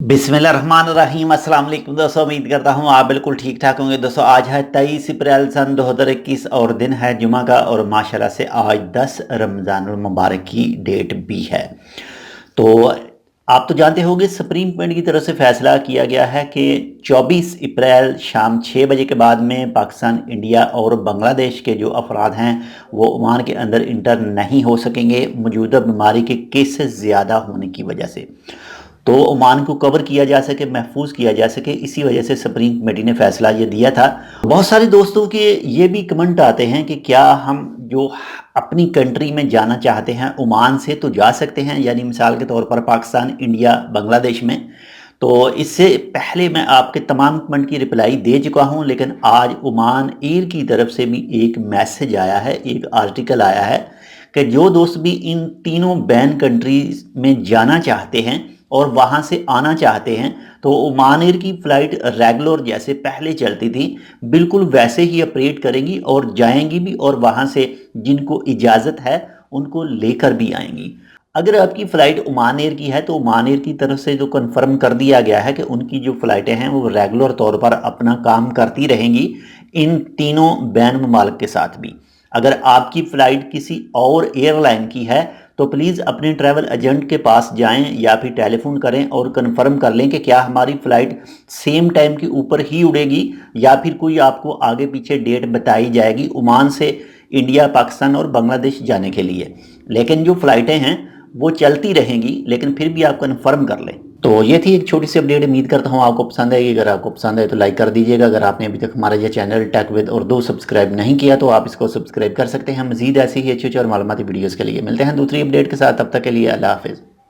बिस्मिल्लाहिर्रहमानिर्रहीम। अस्सलाम वालेकुम दोस्तों, उम्मीद करता हूँ आप बिल्कुल ठीक ठाक होंगे। दोस्तों आज है 23 अप्रैल सन 2021 और दिन है जुमा का, और माशाल्लाह से आज 10 रमज़ानुल मुबारक की डेट भी है। तो आप तो जानते होंगे सुप्रीम कोर्ट की तरफ से फैसला किया गया है कि 24 अप्रैल शाम 6 बजे के बाद में पाकिस्तान, इंडिया और बांग्लादेश के जो अफराद हैं वो ओमान के अंदर इंटर नहीं हो सकेंगे मौजूदा बीमारी के केसेस ज़्यादा होने की वजह से। तो ओमान को कवर किया जा सके, महफूज किया जा सके, इसी वजह से सुप्रीम कमेटी ने फैसला ये दिया था। बहुत सारे दोस्तों के ये भी कमेंट आते हैं कि क्या हम जो अपनी कंट्री में जाना चाहते हैं ओमान से तो जा सकते हैं, यानी मिसाल के तौर पर पाकिस्तान, इंडिया, बांग्लादेश में। तो इससे पहले मैं आपके तमाम कमेंट की रिप्लाई दे चुका हूं, लेकिन आज ओमान एयर की तरफ से भी एक मैसेज आया है, एक आर्टिकल आया है कि जो दोस्त भी इन तीनों बैन कंट्रीज में जाना चाहते हैं और वहाँ से आना चाहते हैं तो ओमान एयर की फ़्लाइट रेगुलर जैसे पहले चलती थी बिल्कुल वैसे ही ऑपरेट करेंगी और जाएंगी भी, और वहाँ से जिनको इजाज़त है उनको लेकर भी आएंगी। अगर आपकी फ़्लाइट ओमान एयर की है तो ओमान एयर की तरफ से जो कन्फर्म कर दिया गया है कि उनकी जो फ़्लाइटें हैं वो रेगुलर तौर पर अपना काम करती रहेंगी इन तीनों बैन ममालिक के साथ भी। अगर आपकी फ़्लाइट किसी और एयरलाइन की है तो प्लीज़ अपने ट्रैवल एजेंट के पास जाएं या फिर टेलीफोन करें और कंफर्म कर लें कि क्या हमारी फ़्लाइट सेम टाइम के ऊपर ही उड़ेगी या फिर कोई आपको आगे पीछे डेट बताई जाएगी ओमान से इंडिया, पाकिस्तान और बांग्लादेश जाने के लिए। लेकिन जो फ़्लाइटें हैं वो चलती रहेंगी, लेकिन फिर भी आप कंफर्म कर लें। तो ये थी एक छोटी सी अपडेट, उम्मीद करता हूँ आपको पसंद आएगी। अगर आपको पसंद आए तो लाइक कर दीजिएगा। अगर आपने अभी तक हमारा ये channel Tech with Urdu subscribe नहीं किया तो आप इसको सब्सक्राइब कर सकते हैं। मजीद ऐसी ही अच्छी और मालूमाती वीडियोज़ के लिए मिलते हैं दूसरी अपडेट के साथ। तब तक के लिए अल्लाह हाफिज़।